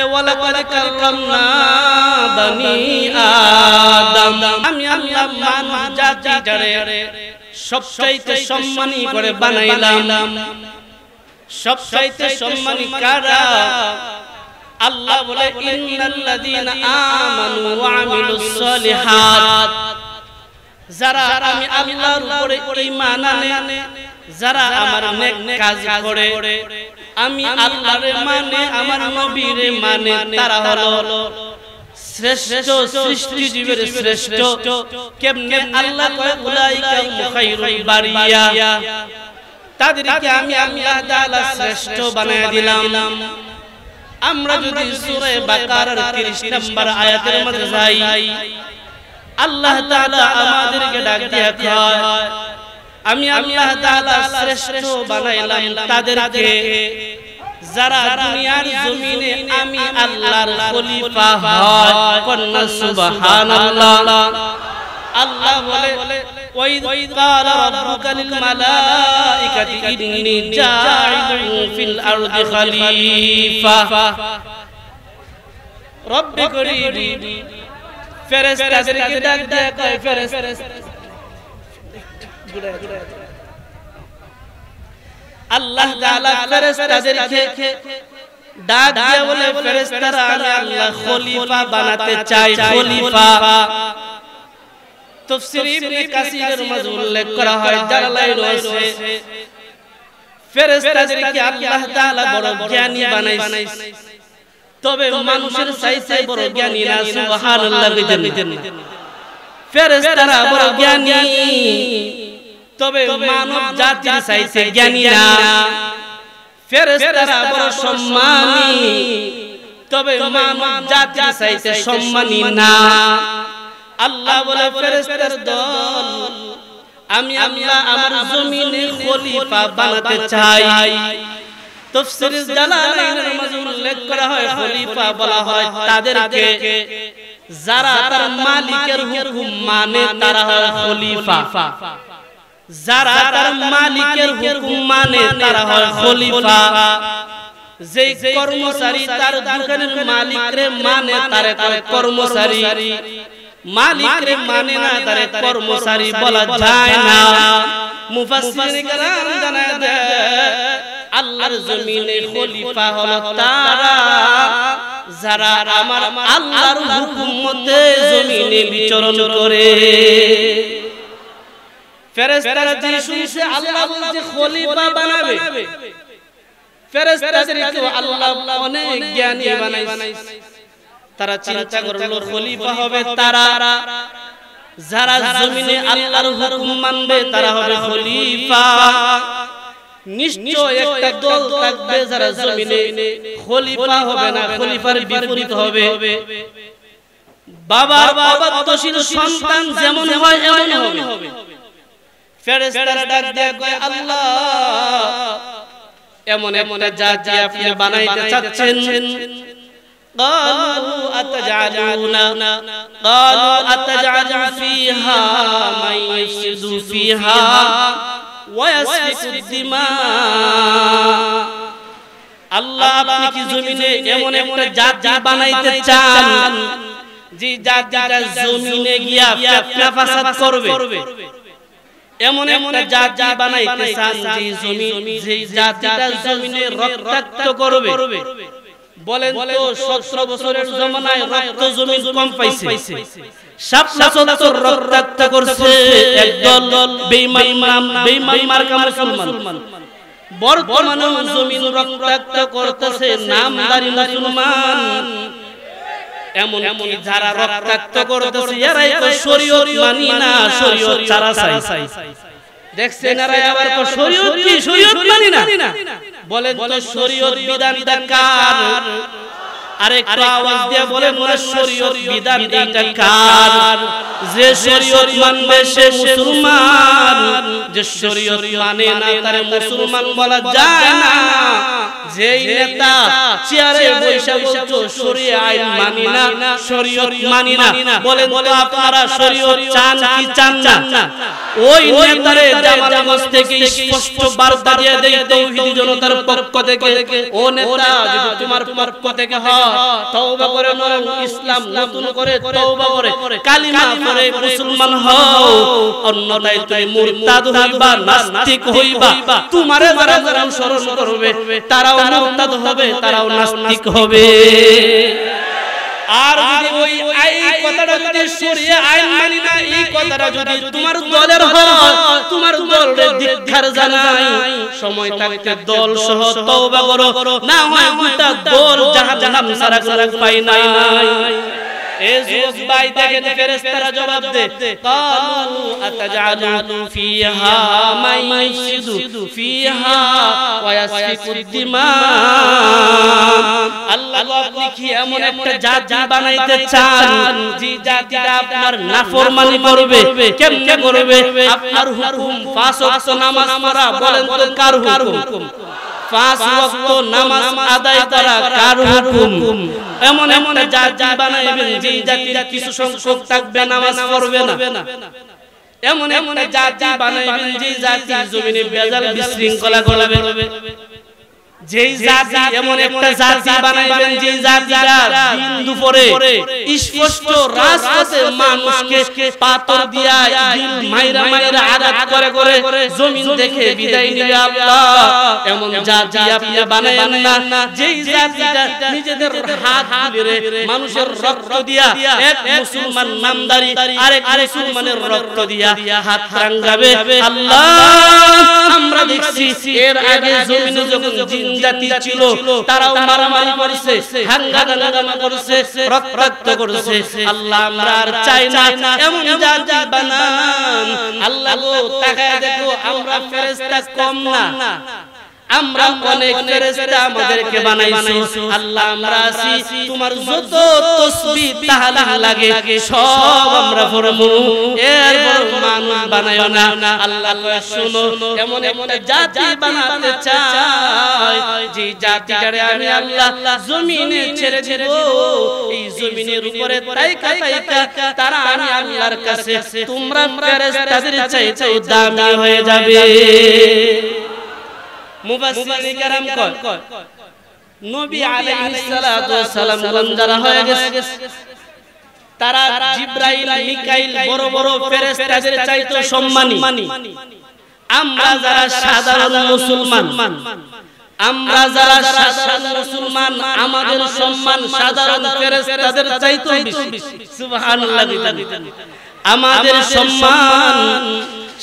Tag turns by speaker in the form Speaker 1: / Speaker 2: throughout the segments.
Speaker 1: ওয়ালাকাদ কাররামনা বনি আদম। আমি আল্লাহ মানব জাতিটারে সবচাইতে সম্মানী করে বানাইলাম। সবচাইতে সম্মানী কারা? আল্লাহ বলে ইন্নাল্লাযীনা আমানু ওয়া আমিলুস সলিহাত, যারা আমি আল্লাহর উপরে ঈমান আনে, যারা আমার নেক কাজ করে, আমি আল্লাহরে মানে, আমার নবীরে মানে, তারা হলো শ্রেষ্ঠ সৃষ্টি জীবের শ্রেষ্ঠ। কেমনে? আল্লাহ কয় উলাইকা খায়রুল বারিয়া, তাদেরকে আমি আল্লাহ তাআলা শ্রেষ্ঠ বানায় দিলাম। আমরা যদি সূরা বাকারার 30 নম্বর আয়াতের মধ্যে যাই, আল্লাহ তাআলা আমাদেরকে ডাক দিয়ে কয় আমি আল্লাহ তাআলা শ্রেষ্ঠ বানাইলাম তাদেরকে যারা দুনিয়ার জমিনে আমি আল্লাহর খলিফা হয়। কন্না সুবহানাল্লাহ। আল্লাহ বলে ওয়াইদ ক্বালা রাব্বুকা লিল মালাইকাতি ইন্নী জাইলুন ফিল আরদি খলিফা। রব্বে করিম ফেরেশতাদেরকে ডাক দিয়ে কয় ফেরেশতা, আল্লাহ তাআলা ফেরেশতাদেরকে ডাক দিয়ে বলে ফেরেশতারা আমি আল্লাহ খলিফা বানাতে চাই। খলিফা তাফসীর ইবনে কাসিরের মধ্যে উল্লেখ করা হয়, জালালাইন রয়েছে ফেরেশতাদেরকে আল্লাহ তাআলা বড় জ্ঞানী বানাইছে, তবে মানুষের চাইতে বড় জ্ঞানী না। সুবহানাল্লাহ। ফেরেশতারা বড় জ্ঞানী, তবে মানব জাতির চাইতে জ্ঞানী না। ফেরেশতারা বড় সম্মানী, তবে মানব জাতির চাইতে সম্মানী না। আল্লাহ বলে ফেরেশতার দল আমি আল্লাহ আমার জমিনে খলিফা বানাতে চাই। তাফসীর জালালাইনের মধ্যে উল্লেখ করা হয় খলিফা বলা হয় তাদেরকে যারা তার মালিকের হুকুম মানে, তারা হয় খলিফা। যারা তার মালিকের হুকুম মানে, তারা হয় খলিফা। যেই কর্মচারী তার দোকানের মালিকরে মানে, তারে কয় কর্মচারী। মালিকরে মানে না, তারে কর্মচারী বলা যায় না। মুফাসসিরিনে কেরাম জানায় দেয় আল্লাহর জমিনে খলিফা হলো তারা যারা আমার আল্লাহর হুকুম মতে জমিনে বিচরণ করে। ফেরেশতারা যে শুনছে আল্লাহ বলছে খলিফা বানাবে, ফেরেশতাদেরকে আল্লাহ অনেক জ্ঞানী বানাইছে। তারা চিন্তা করলো খলিফা হবে তারা যারা জমিনে আল্লাহর হুকুম মানবে, তারা হবে খলিফা। নিশ্চয় একটা দল থাকবে যারা জমিনে খলিফা হবে না, খলিফার বিপরীত হবে। বাবার বাবাত্বশীল সন্তান যেমন হয় এমন হবে। ফেরেশতারা ডাক দিয়ে কয় আল্লাহ এমন একটা জাতি আপনি বানাইতে চাচ্ছেন। قالوا أتجعل فيها من يفسد فيها ويسفك الدماء। আল্লাহ আপনি কি জমিনে এমন একটা জাতি বানাইতে চান যে জাতিটা জমিনে গিয়া ফিতনা ফাসাদ করবে? এমন একটা জাতি বানাইতে চান যে জাতিটা জমিনে রক্তাক্ত করবে? বলেন তো 17 বছরের জমানায় রক্ত জমিন কম পাইছে? 7 রক্তাক্ত করছে একদল বেঈমান মার্কা মুসলমান। বর্তমানে জমিন রক্তাক্ত করতেছে নামদারি মুসলমান। এমন কি যারা রক্তাক্ত করতেছে এরাই তো শরীয়ত মানি না, শরীয়ত ছাড়া চাই। দেখছেন এরা আবার তো শরীয়ত কি শরীয়ত মানি না। বলেন তো শরীয়ত বিধানটা কার? আরেকটু আওয়াজ দিয়ে বলেন না শরীয়ত বিধান এটা কার? যে শরীয়ত মানবে সে মুসলমান, যে শরীয়ত মানে না তারে মুসলমান বলা যায় না। যেই নেতা চেয়ারে বসে বলছো শরীয়ত আইন মানি না, শরীয়ত মানি না, বলেন তো আপনারা শরীয়ত চান কি চান না? ওই নেতারে জামালগঞ্জ থেকে স্পষ্ট বার্তা দিয়ে দেয় তৌহিদি জনতার পক্ষ থেকে, ও নেতা যদি তোমার পক্ষ থেকে হয় তওবা করে নাও, ইসলাম নতুন করে তওবা করে কালিমা পড়ে মুসলমান হও, অন্যথায় তুমি মুরতাদ হইবা, নাস্তিক হইবা। তোমারে যারা যারা অনুসরণ করবে তারাও মুরতাদ হবে, তারাও নাস্তিক হবে। আর যদি ওই এই কথাটা যদি শরীয়ত আইন মানি না, এই কথাটা যদি তোমার দলের হয়, তোমার দলের ধিক্কার জানাই, সময় থাকতে দল সহ তওবা করো, না হয় গোটা দল জাহান্নাম ছাড়া কোনো উপায় নাই। এই যুবক ভাই দেখেন ফেরেশতারা জবাব দেয়, কালু আতাজালু ফিহা মাইয়িসিদু ফিহা ওয়া ইয়াসফিকুদ দিমা। আল্লাহ আপনি কি এমন একটা জাতি বানাইতে চান যে জাতিটা আপনার নাফরমানি করবে? কেমনে করবে? আপনার হুকুম 5 ওয়াক্ত নামাজ পড়া, বলেন তো কার হুকুম? 5 ওয়াক্ত নামাজ আদায় করা কার হুকুম? এমন এমন জাতি বানাইবেন যে জাতির কিছু সংখ্যক থাকবে নামাজ পড়বে না। এমন এমন জাতি বানাইবেন যে জাতি জমিনে বেজাল বিশৃঙ্খলা করবে। যেই জাতি এমন একটা জাতি বানাইবেন যে জাতিটা দিন দুপুরে স্পষ্ট রাজপথে মানুষকে পাথর দিয়া দিল মাইরা মাইরা আঘাত করে জমিন দেখে বিদায় নিবে আল্লাহ। এমন জাতি আপনি বানায়েন না যেই জাতিটা নিজেদের হাত তুলে মানুষের রক্ত দিয়া, এক মুসলমান নামদারি আরেক মুসলমানের রক্ত দিয়া হাত রাঙ্গাবে। আল্লাহ আমরা দেখছি এর আগে জমিনে যখন জিন জাতি ছিল তারাও মারামারি করেছে, হাঙ্গামা করেছে, রক্তাক্ত করেছে। আল্লাহ আমরা আর চাই না এমন জাতি বানান। আল্লাহ গো তাকায় দেখো আমরা ফেরেশতা কম না, আমরা অনেক ফেরেশতা আমাদেরকে বানাইছো। আল্লাহ আমরা আছি, তোমার যত তাসবিহ তাহলিল লাগে সব আমরা পড়বো, এরপর মানুষ বানায়ো না। আল্লাহ কয় শুনো, এমন একটা জাতি বানাতে চাই যে জাতিটারে আমি আল্লাহ জমিনে ছেড়ে দেব। এই জমিনের উপরে তাইকা তারা আমি আল্লাহর কাছে তোমরা ফেরেশতাদের চাইতে দামি হয়ে যাবে। মুফাসসিরিন کرام কয় নবী আলাইহিস সালাতু ওয়াস সালাম যারা হয়ে গেছে তারা জিবরাইল মিকাইল বড় বড় ফেরেশতাদের চাইতে সম্মানী। আমরা যারা সাধারণ মুসলমান, আমরা যারা সাধারণ মুসলমান, আমাদের সম্মান সাধারণ ফেরেশতাদের চাইতে বেশি। সুবহানাল্লাহ। আমাদের সম্মান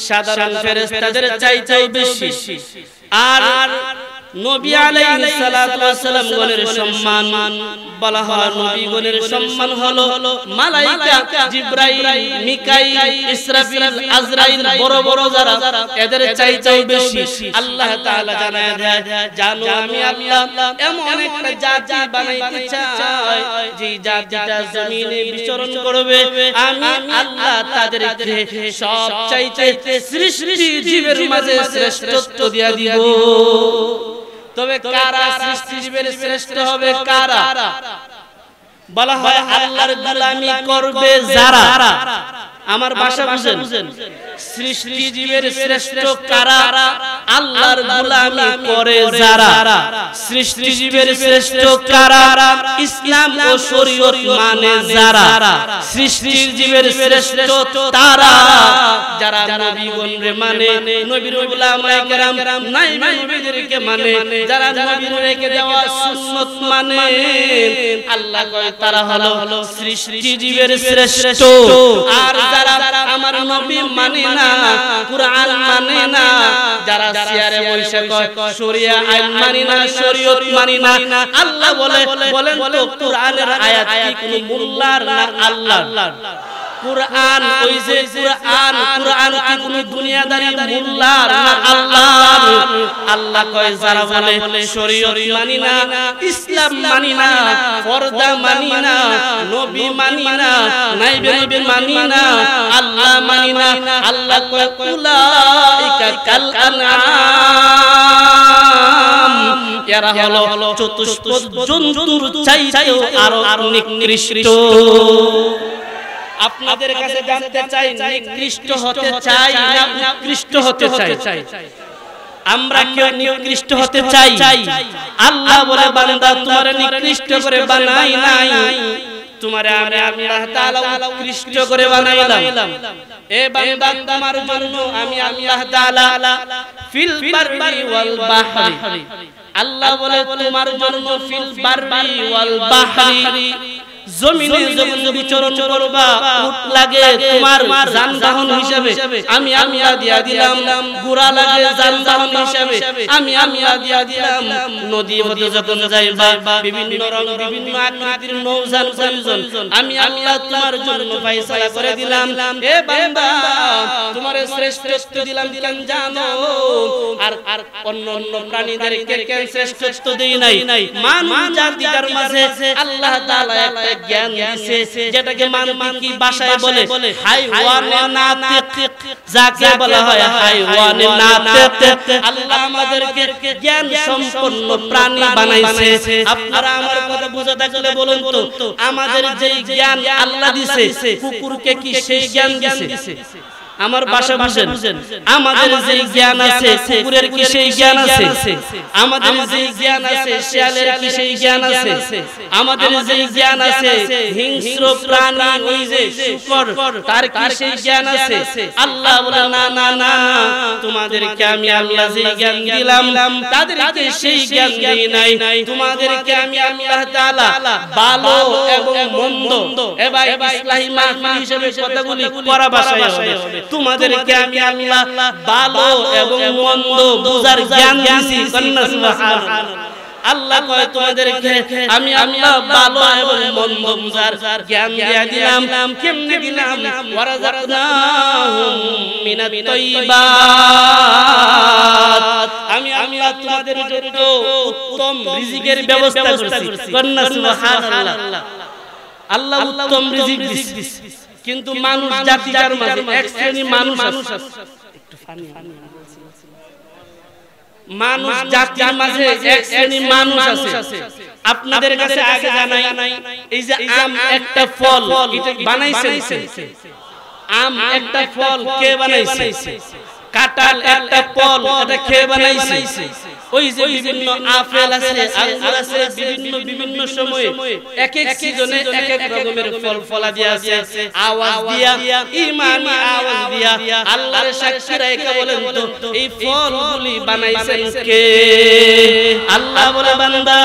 Speaker 1: সাধারণ ফেরেশতাদের চাইতে বেশি। আর নবী আলাইহিস সালাতু ওয়াস সালাম গণের সম্মান বলা হলো, নবী গণের সম্মান হলো মালায়েকা জিবরাইল, মিকাইল, ইসরাফিল, আজরাইল বড় বড় যারা এদের চাইতেও বেশি। আল্লাহ তাআলা জানায় দেয়, জানো আমি আল্লাহ এমন একটা জাতি বানাইতে চাই যে জাতিটা জমিনে বিচরণ করবে। আমি আল্লাহ তাদেরকে সব চাইতে সৃষ্টি জীবের মাঝে শ্রেষ্ঠত্ব দিয়া দিব। তবে কারা সৃষ্টি জীবের শ্রেষ্ঠ হবে? কারা? বলা হয় আল্লাহর গোলামি করবে যারা। আমার ভাষা বুঝেন, সৃষ্টি জীবের শ্রেষ্ঠ কারা? আল্লাহর গোলামি করে যারা। সৃষ্টি জীবের শ্রেষ্ঠ কারা? ইসলাম ও শরীয়ত মানে যারা। সৃষ্টি জীবের শ্রেষ্ঠ তারা যারা নবীগণকে মানে, নবীর উলামায়ে কেরাম নাইবা নবীদেরকে মানে, যারা নবীর রেখে দেওয়া সুন্নাত মানে। আল্লাহ কয় তারা হলো সৃষ্টি জীবের শ্রেষ্ঠ। আর যারা আমার নবী মানে না, কুরআন মানে না, যারা সিয়ারে বসে কয় শরিয়া আইন মানি না, শরীয়ত মানি না, আল্লাহ বলেন তো কুরআনের আয়াত কি কোন মোল্লার না আল্লাহর? কুরআন ওই যে কুরআন কি কোন দুনিয়াদারি মোল্লার না আল্লাহর? আল্লাহ কয় যারা বলে শরীয়ত মানি না, ইসলাম মানি না, পর্দা মানি না, নবী মানি না, নাইবে নবী মানি না, আল্লাহ মানি না, আল্লাহ কয় উলাইকা কাল আনআম, এরা হলো চতুষ্পদ জন্তুর চাইতেও আরো নিকৃষ্ট। আপনাদের কাছে জানতে চাই, নিকৃষ্ট হতে চাই না উৎকৃষ্ট হতে চাই? আমরা কেউ নিকৃষ্ট হতে চাই? আল্লাহ বলে বান্দা তোমারে নিকৃষ্ট করে বানাই নাই, তোমারে আমি আল্লাহ তাআলা উৎকৃষ্ট করে বানাইলাম। এ বান্দা তোমার জন্য আমি আল্লাহ তাআলা ফিল বাররি ওয়াল বাহরি, আল্লাহ বলে তোমার জন্য ফিল বাররি ওয়াল বাহরি, জমিনে যখন বিচরণ করবা উট লাগে তোমার যানবাহন হিসেবে, আমি আল্লাহ দিয়া দিলাম। ঘোড়া লাগে যানবাহন হিসেবে, আমি আল্লাহ দিয়া দিলাম। নদী হতে যখন যাইবা বিভিন্ন রং বিভিন্ন আকৃতির নৌযান প্রয়োজন, আমি আল্লাহ তোমার জন্য ফয়সালা করে দিলাম। এ বান্দা তোমারে শ্রেষ্ঠত্ব দিলাম কেন জানো? আর অন্য অন্য প্রাণীদেরকে কেন শ্রেষ্ঠত্ব দেই নাই? মানব জাতির মাঝে আল্লাহ তাআলা একটা জ্ঞান দিয়েছে, যেটাকে মানবিক ভাষায় বলে হাইওয়ানে নাতিক, যাকে বলা হয় হাইওয়ানে নাতিক। আল্লাহ আমাদেরকে জ্ঞান সম্পন্ন প্রাণী বানাইছে। আপনারা আমার কথা বুঝে থাকলে বলুন তো, আমাদের যেই জ্ঞান আল্লাহ দিয়েছে, কুকুরকে কি সেই জ্ঞান দিয়েছে? আমার ভাষা বুঝেন, আমাদের যে জ্ঞান আছে কুকুরের কি সেই জ্ঞান আছে? আমাদের যে জ্ঞান আছে শিয়ালের কি সেই জ্ঞান আছে? আমাদের যে জ্ঞান আছে হিংস্র প্রাণী ওই যে শুকর তার কি সেই জ্ঞান আছে? আল্লাহ বলে না না না, তোমাদেরকে আমি আল্লাহ যে জ্ঞান দিলাম তাদেরকে সেই জ্ঞান দেই নাই। তোমাদেরকে আমি আল্লাহ তাআলা ভালো এবং মন্দ, এবার ইসলামী মাহফিল হিসেবে কথাগুলি করা ভাষায় হবে, তোমাদেরকে আমি আল্লাহ ভালো এবং মন্দ বুঝার জ্ঞান দিয়েছি। সুবহানাল্লাহ। আল্লাহ কয় তোমাদেরকে আমি আল্লাহ ভালো এবং মন্দ বুঝার জ্ঞান দিয়া দিলাম। কেমনে দিলাম? ওয়ারাযাকনাহুম মিনাত তাইয়্যিবাত, আমি আল্লাহ তোমাদের জন্য উত্তম রিজিকের ব্যবস্থা করেছি। সুবহানাল্লাহ। আল্লাহ উত্তম রিজিক দিয়েছে, কিন্তু মানুষ জাতির মাঝে এক শ্রেণী মানুষ আছে, মানুষ জাতির মাঝে এক শ্রেণী মানুষ আছে। আপনাদের কাছে আগে জানাই, এই যে আম একটা ফল, এটা বানাইছে, আম একটা ফল কে বানাইছে? কাঁঠাল একটা ফল, এটা কে বানাইছে? ওই যে বিভিন্ন আপেল আছে, আঙ্গুর আছে, বিভিন্ন সময়ে এক এক সিজনে এক এক রকমের ফল ফলাদি আছে। আওয়াজ দিয়া, ঈমানি আওয়াজ দিয়া আল্লাহর সাক্ষী রেখে বলেন তো এই ফলগুলি বানাইছেন কে? আল্লাহ বলে বান্দা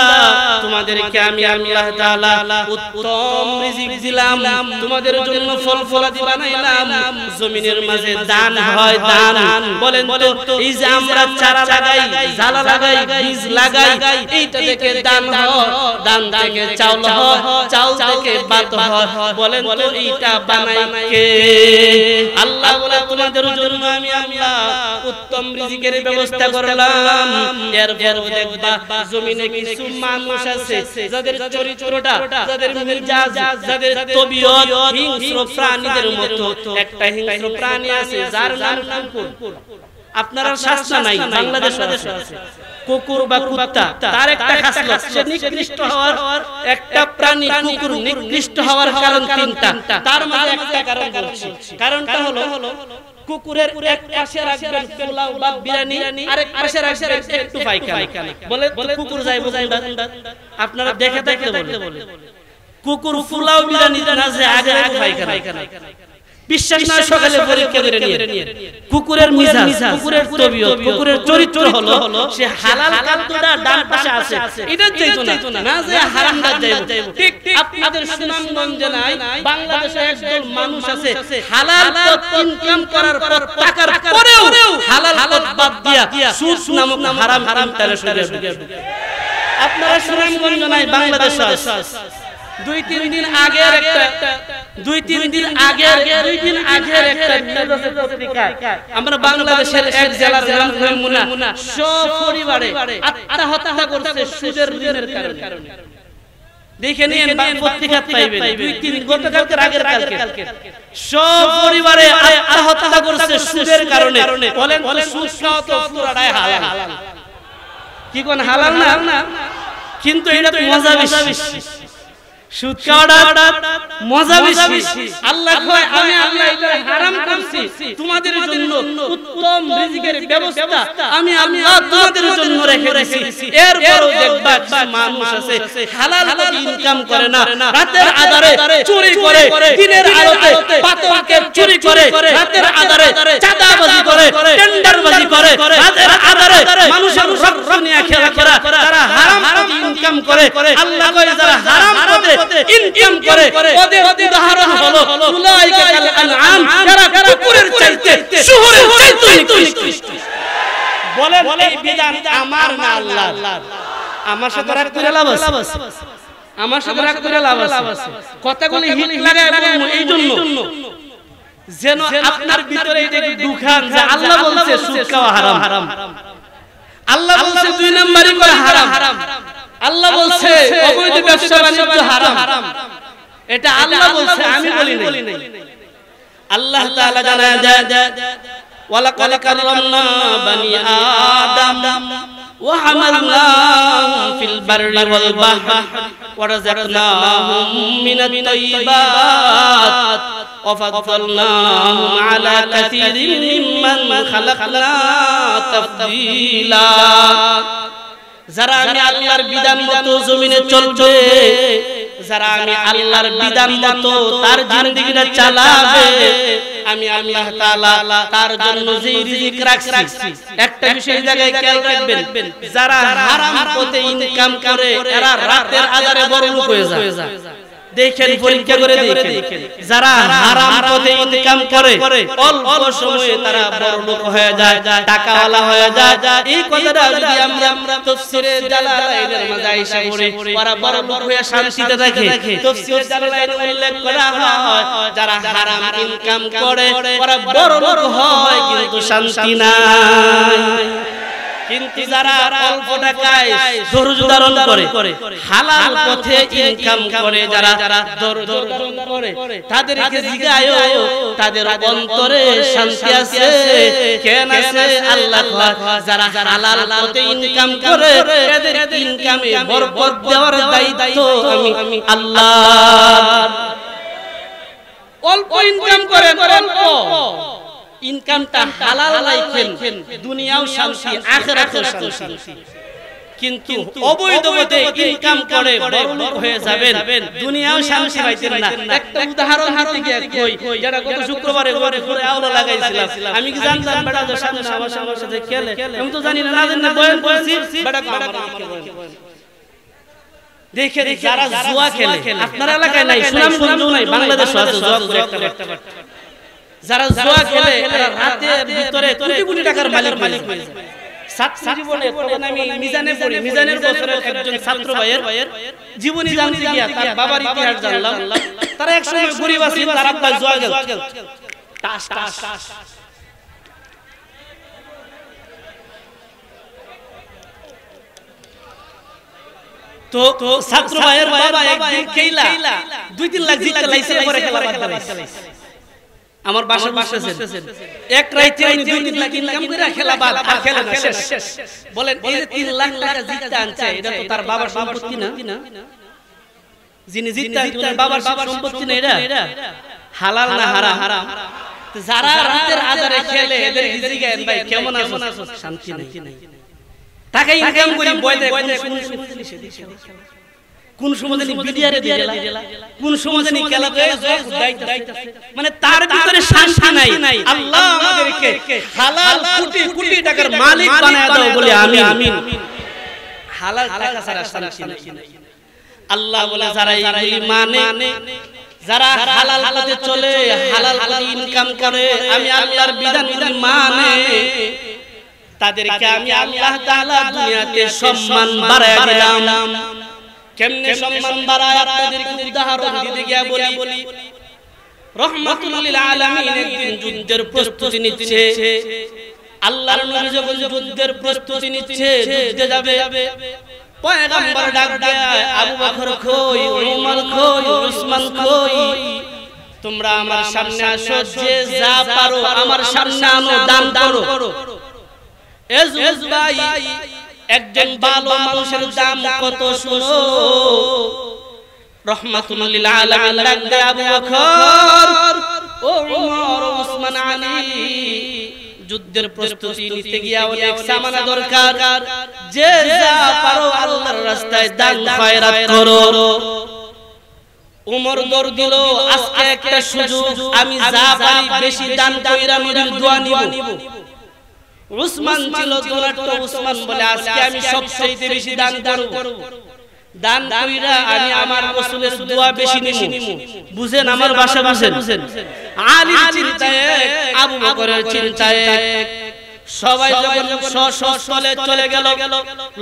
Speaker 1: তোমাদেরকে আমি আল্লাহ তাআলা উত্তম রিজিক দিলাম, তোমাদের জন্য ফল ফলাদি বানাইলাম। জমিনের মাঝে দান হয়, দান বলেন তো এই যে আমরা চারা লাগাই, জালা লাগাই, বীজ লাগাই, এইটা থেকে দান হয়, দান থেকে চাউল হয়, চাউল থেকে ভাত হয়। বলেন তো এইটা বানাই কে? আল্লাহ বলে তোমাদের জন্য আমি আল্লাহ উত্তম রিজিকের ব্যবস্থা করলাম। এরপর দেখবা জমিনে কিছু মানুষ আছে যাদের চরিত্রটা, যাদের মিজাজ, যাদের তবিয়ত হিংস্র প্রাণীদের মতো। একটা হিংস্র প্রাণী আছে যার নাম কুকুর। আপনারা শাস্ত্র নাই, বাংলাদেশে আছে কুকুর বা কুত্তা, তার একটা খাসলত, সে নিকৃষ্ট হওয়ার একটা প্রাণী কুকুর নিকৃষ্ট হওয়ার কারণ তিনটা। তার মধ্যে একটা কারণ বলছি, কারণটা হলো কুকুরের এক পাশে রাখবেন পোলাও বা বিরিয়ানি, আরেক পাশে রাখবেন একটু পায়খানা। বলে কুকুর যাইবো আপনারা দেখে বলে কুকুর পোলাও বিরিয়ানি না যে আগে পায়খানা। বিশ্বাস না সকালে পরীক্ষা করে নিয়ে কুকুরের মিজাজ, কুকুরের তবিয়ত, কুকুরের চরিত্র হলো সে হালাল খাদ্যটা ডান পাশে আছে, এটা যাইতো না যে হারামটা যাইবো। ঠিক আপনাদের সুনামগঞ্জে নাই, বাংলাদেশে একদল মানুষ আছে হালাল পথ ইনকাম করার পর টাকার পরেও হালাল পথ বাদ দিয়া সুদ নামক হারাম ইনকামে ঢুকে। আপনারা সুনামগঞ্জে নাই, বাংলাদেশে আছে। দুই তিন দিন আগের একটা আমরা বাংলাদেশের এক জেলার নাম মুনা, সব পরিবারে আত্মহত্যা করছে সুদের ঋণের কারণে। দেখে নিন পত্রিকা পাইবেন, গতকালকের আগের কালকে সব পরিবারে আত্মহত্যা করছে সুদের কারণে। বলেন সুদ খাওয়া তো পুরাটাই হালাল। কি কোন হালাল না? কিন্তু এটা তো মজা বেশি। সুদ খাওয়াটা মজা বেশি। আল্লাহ কয় আমি আল্লাহ এটা হারাম করছি তোমাদের জন্য, উত্তম রিজিকের ব্যবস্থা আমি আল্লাহ তোমাদের জন্য রেখে দিয়েছি। এরপরও দেখবা মানুষ আছে হালাল ইনকাম করে না, রাতের আধারে চুরি করে, দিনের আলোতে পাথরকে চুরি করে, রাতের আধারে চাঁদাবাজি করে, টেন্ডারবাজি করে, রাতের আধারে মানুষের রক্ত নিয়ে খেলা করা, তারা হারাম পথে ইনকাম করে। আল্লাহ কয় যারা হারাম পথে ইনকাম করে ওদের উদাহরণ হলো উলাইকা কাল আনআম, যারা কুকুরের চাইতে শুহুরের চাইতে নিকৃষ্ট। বলেন এই বিধান আমার না আল্লাহর? আমার সাথে রাগ করে লাভ আছে? আমার সাথে রাগ করে লাভ আছে? কথাগুলো হিট লাগায় বলবো এই জন্য যেন আপনার ভিতরে এই যে দুখান যে আল্লাহ বলছে সুদ খাওয়া হারাম, আল্লাহ বলছে দুই নাম্বারই করে হারাম, আল্লাহ বলছে অবৈধ ব্যবসা বাণিজ্য হারাম, এটা আল্লাহ বলছে, আমি বলি নাই। আল্লাহ তাআলা জানায় দেয় ওয়ালাকাদ কাররামনা বানি আদম ওয়া হামালনাহুম ফিল বাররি ওয়াল বাহরি ওয়া রাযাকনাহুম মিনাত তাইয়্যিবাত ওয়া ফাদ্দালনাহুম আলা কাসীরিন মিম্মান খালাকনা তাফদীলা। যারা আমি আল্লাহর বিধান মতো জমিনে চলবে, যারা আমি আল্লাহর বিধান মতো তার জিন্দেগিটা চালাবে, আমি আল্লাহ তাআলা তার জন্য যে রিজিক রাখছি। একটা বিষয় জায়গায় খেয়াল রাখবেন, যারা হারাম পথে ইনকাম করে এরা রাতের আধারে বড় লোক হয়ে যায়। দেখেন, পরীক্ষা করে দেখেন, যারা হারাম পথে ইনকাম করে অল্প সময়ে তারা বড় লোক হয়ে যায়, টাকাওয়ালা হয়ে যায়। এই কথাটা যদি আমরা তাফসীরে জালালাইনের মাঝে আয়েশা পড়ি, ওরা বড় লোক হয়ে শান্তিতে থাকে। তাফসীরে জালালাইনে উল্লেখ করা হয় যারা হারাম ইনকাম করে ওরা বড় লোক হয় কিন্তু শান্তি নাই। কিন্তু যারা অল্প টাকায় ধৈর্য ধারণ করে হালাল পথে ইনকাম করে, যারা ধৈর্য ধারণ করে তাদেরকে জিজ্ঞাসা তাদের অন্তরে শান্তি আছে কেন আছে? আল্লাহ কয় যারা হালাল পথে ইনকাম করে এদের ইনকামে বরকত দেওয়ার দায়িত্ব আমি আল্লাহ। অল্প ইনকাম করেন, অল্প ইনকামটা হালাল রাখেন, দুনিয়াও শান্তি আখিরাতেও শান্তি। কিন্তু অবৈধ পথে ইনকাম করে বড় লোক হয়ে যাবেন, দুনিয়াও শান্তি পাইতেন না। একটা উদাহরণ দিতে গিয়ে কই, যেটা গত শুক্রবারে ঘরে আওলা লাগাইছিলাম। আমি কি জানতাম বেটা যে সামনে আমার সাথে খেলে? আমি তো জানি না, না বয়ান করছি বেটা আমার দেখে যারা জুয়া খেলে, আপনার এলাকায় নাই, সুনামগঞ্জেও নাই, বাংলাদেশে আছে জুয়া করে একটা। যারা জুয়া খেলে এরা রাতের ভিতরে কোটি কোটি টাকার মালিক হয়ে যায়। ছাত্র জীবনে তখন আমি মিজানে পড়ি, মিজানের বছরের একজন ছাত্র ভাইয়ের জীবনী জানতে গিয়া তার বাবার ইতিহাস জানলাম। তারা একসময় গরিব ছিল, তার আব্বা জুয়া গেল টাস টাস। তো ছাত্র ভাইয়ের বাবা একদিন খেলা 2-3 লাখ জিততে লাইছে, পরে খেলা বাদ দিয়েছে। আমার বাসার বসেছেন এক রাইতে উনি 2-3 লাখ ইনকাম করে খেলা বাদ, আর খেলা না শেষ। বলেন এই যে 3 লাখ টাকা জিততে আনছে এটা তো তার বাবার সম্পত্তি না? যিনি জিততে আনছে বাবার সম্পত্তি না? এটা হালাল না হারাম? যারা রাতের আধারে খেলে এদের জিজ্ঞাসা ভাই কেমন আছো? শান্তি নাই। টাকা ইনকাম করি বইতে কোন সময় জানি বিডিআরে দিলা, কোন সময় জানি খেলাতে মানে তার ভিতরে শান্তি নাই। আল্লাহ আমাদেরকে হালাল কোটি কোটি টাকার মালিক বানায় দাও বলে আমিন। হালাল টাকা ছাড়া শান্তি নাই। আল্লাহ বলে যারা এইগুলি মানে, যারা হালাল পথে চলে, হালাল পথে ইনকাম করে, আমি আল্লাহর বিধান মানে, তাদেরকে আমি আল্লাহ তাআলা দুনিয়াতে সম্মান বাড়ায় দিলাম। কেমনে সম্মান বাড়ায় আপনাদেরকে উদাহরণ দিতে গিয়া বলি। রহমাতুল লিল আলামিন একদিন যুদ্ধের প্রস্তুতি নিচ্ছে। আল্লাহর নবী যখন যুদ্ধের প্রস্তুতি নিচ্ছে, যুদ্ধে যাবে, পয়গম্বর ডাক দেয় আবু বকর কই, ওমর কই, উসমান কই, তোমরা আমার সামনে আসো, যে যা পারো আমার সামনে আনো, দান করো। এজুজ ভাই একজন ভালো মানুষের দাম কত শুনো। রহমাতুল লিল আলামিন ডাকতে আবু বকর ও ওমর ও উসমান আলী যুদ্ধের প্রস্তুতি নিতে গিয়া অনেক সামানা দরকার যে যা পারো আল্লাহর রাস্তায় দান খয়রাত করো উমর দৌড় দিল আজকে একটা সুযোগ আমি যা পারি বেশি দান কইরা নবীর দোয়া নিব উসমান ছিল দোলাটো উসমান বলে আজকে আমি সবচেয়ে বেশি দান করব দান কইরা আমি আমার রাসূলের দোয়া বেশি নিব বুঝেন আমার ভাষা বুঝেন আলীর চিন্তায় আবু বকরের চিন্তায় সবাই যখন সশস্ত্রে চলে গেল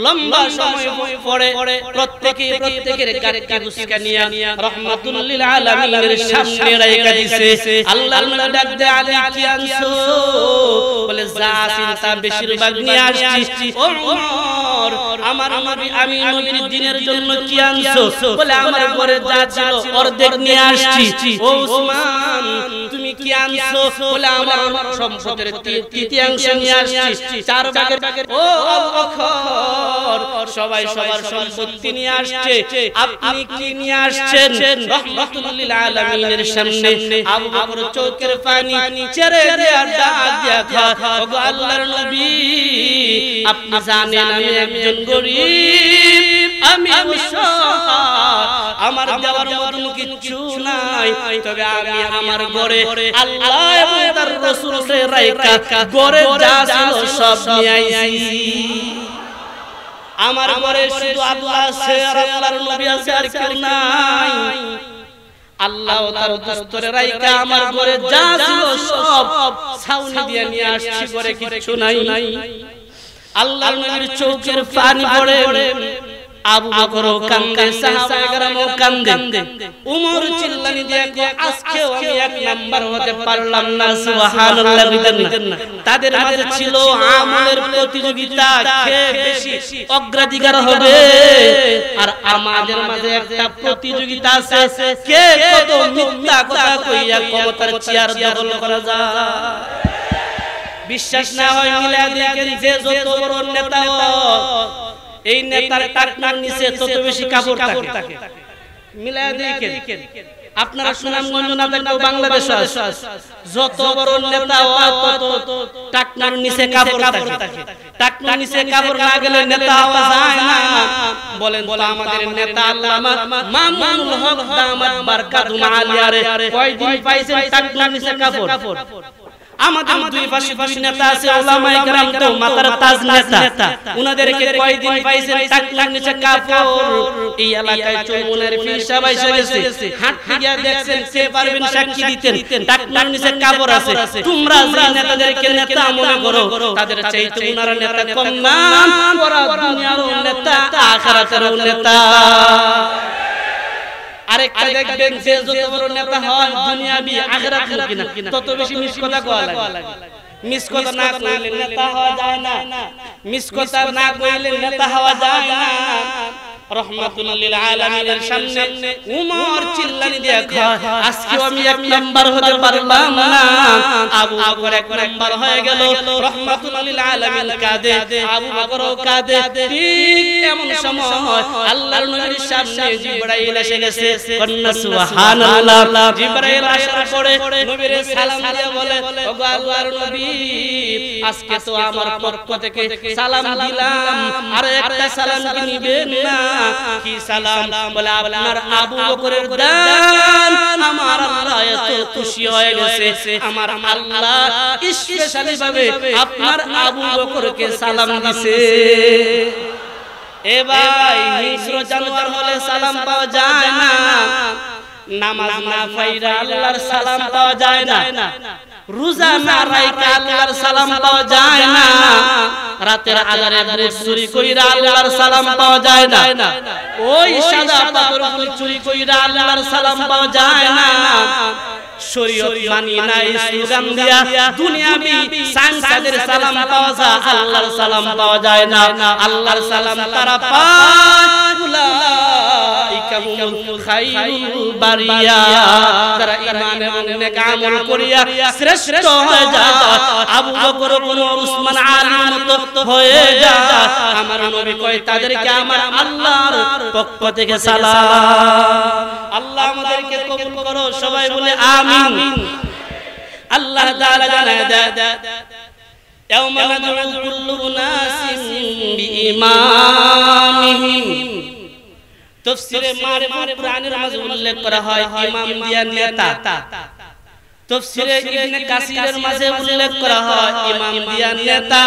Speaker 1: লম্বা সময় পরে প্রত্যেকের গাড়িতে বুসকা নিয়া রহমাতুল লিল আলামিনের সামনে রাইখা দিছে আল্লাহর নবী ডাক দে আলী কি আনছো বলে যা চিন্তা বেশিরভাগ নিয়ে আসছি ও ওমর আমার নবী আমি নবীর দ্বীনের জন্য কি আনছো বলে আমার ঘরে যা ছিল অর্ধেক নিয়ে আসছি ও উসমান তুমি কি আনছো বলে আমার সম্পদের তৃতীয়াংশ নিয়ে আসছি চার ভাগের ও আবু বকর সবাই সবার সম্পত্তি নিয়ে আসছে আপনি কি নিয়ে আসছেন রহমাতুল লিল আলামিনের সামনে আবু বকর চোখের পানি ছেড়ে দেয়া ডাক দিয়া ওগো আল্লাহর নবী আপনি জানেন আমি একজন গরীব আমি আমার দেওয়ার মতন কিছু নাই তবে আমি আমার ঘরে আল্লাহ এবং তার রাসূলের রাইখা ঘরে যা ছিল সব নিয়ে আইছি আমার ঘরে শুধু আল্লাহ আছে আর আল্লাহর নবী আছে আর কেউ নাই আল্লাহ তার দস্তরে রাইখা আমার ঘরে যা ছিল সব ছাউনি দিয়ে নিয়ে আসছি ঘরে কিছু নাই আল্লাহর নবীর চোখের পানি পড়ে আবু বকর কান্দে সাহাবায়ে কেরাম কান্দে উমর চিল্লানি দিয়ে আজকেও আমি এক নাম্বার হতে পারলাম না সুবহানাল্লাহ বলেন না তাদের মাঝে ছিল আমলের প্রতিযোগিতা কে বেশি অগ্রাধিকার হবে আর আমাদের মাঝে একটা প্রতিযোগিতা আছে কে কত মিথ্যা কথা কইয়া ক্ষমতার চেয়ার দখল করা যায় বিশ্বাস না হয় মিলায়া দেখেন যে যত বড় নেতা এই নেতার টাকনার নিচে তত বেশি কাপড় থাকে মিলায়া দেখেন আপনারা সুনামগঞ্জ না দেখলেও বাংলাদেশ যত বড় নেতা তত টাকনার নিচে কাপড় থাকে টাকনার নিচে কাপড় না গেলে নেতা হওয়া যায় না বলেন তো আমাদের নেতা আল্লামা মামুনুল হক দামাত বারকাতুহু আলিয়ারে কয়দিন পাইছেন টাকনার নিচে কাপড় আমাদের দুই পাশে নেতা আছে উলামায়ে কেরাম তো মাথার তাজ নেতা উনাদেরকে কয়দিন পাইছেন টাকনার নিচে কাপড় এই এলাকায় চৌমুনের পীর সাহেব এসে গেছে হাত দিয়া দেখছেন কে পারবেন সাক্ষী দিতেন টাকনার নিচে কাপড় আছে তোমরা যে নেতাদেরকে নেতা মনে করো তাদের চাইতে উনারা নেতা কম না ওরা দুনিয়ার নেতা আখিরাতের নেতা আরেকটা দেখবেন যে যত বড় নেতা হয় দুনিয়াবি আখিরাতের কিনা তত বেশি মিস কথা কওয়া লাগে মিস কথা না কইলে নেতা হওয়া যায় না মিস কথা না কইলে নেতা হওয়া যায় না রহমাতুল লিল আলামিনের সামনে উমর চিল্লানি দিয়ে আজকে আমি এক নাম্বার হতে পারলাম না আবু বকর এক নাম্বার হয়ে গেল রহমাতুল লিল আলামিন কাঁদে আবু বকরও কাঁদে ঠিক এমন সময় আল্লাহর নবীর সামনে জিবরাইল এসে গেছে কন্না সুবহানাল্লাহ জিবরাইল আসার পরে নবীর সালাম দিয়ে বলে ওগো আল্লাহর নবী আজকে তো আমার পক্ষ থেকে সালাম দিলাম আর একটা সালাম কি নিবেন না কি সালাম বলে আপনার আবু বকরের দান আমার আল্লাহ এত খুশি হয়ে গেছে আমার আল্লাহ স্পেশালি ভাবে আপনার আবু বকরকে সালাম দিয়েছে এ ভাই হিংস্র জানোয়ার হলে সালাম পাওয়া যায় না নামাজ না পড়া আল্লাহর সালাম পাওয়া যায় না রোজা না রাখা আল্লাহর সালাম পাওয়া যায় না রাতের আধারে বুট চুরি কইরা আল্লাহর সালাম পাওয়া যায় না ওই সাদা পাথরগুলো চুরি কইরা আল্লাহর সালাম পাওয়া যায় না শরীয়ত মানি নাই স্লোগান দিয়া দুনিয়াবি সাংসাদের সালাম পাওয়া যায়, আল্লাহর সালাম পাওয়া যায় না। আল্লাহর সালাম তারা পায় উলাইকা হুমুল খায়রুল বারিয়া, তারা ঈমান এবং নেক আমল করিয়া শ্রেষ্ঠ হয়ে যায়। আবু বকর ওমর উসমান আলীর মতো হয়ে যায়। আমার নবী কয় তাদেরকে আমার আল্লাহর পক্ষ থেকে সালাম। আল্লাহ আমাদেরকে কবুল করো, সবাই বলে আমিন। আল্লাহ তাআলা জানায় দেয় ইয়াউমা নাদউ কুল্লু উনাসিন বিইমামিহিম। তাফসীরে মারফু'র কুরআনের মাঝে উল্লেখ করা হয় ইমাম দিয়া নেতা। তাফসীরে ইবনে কাসিরের মাঝে উল্লেখ করা হয় ইমাম দিয়া নেতা।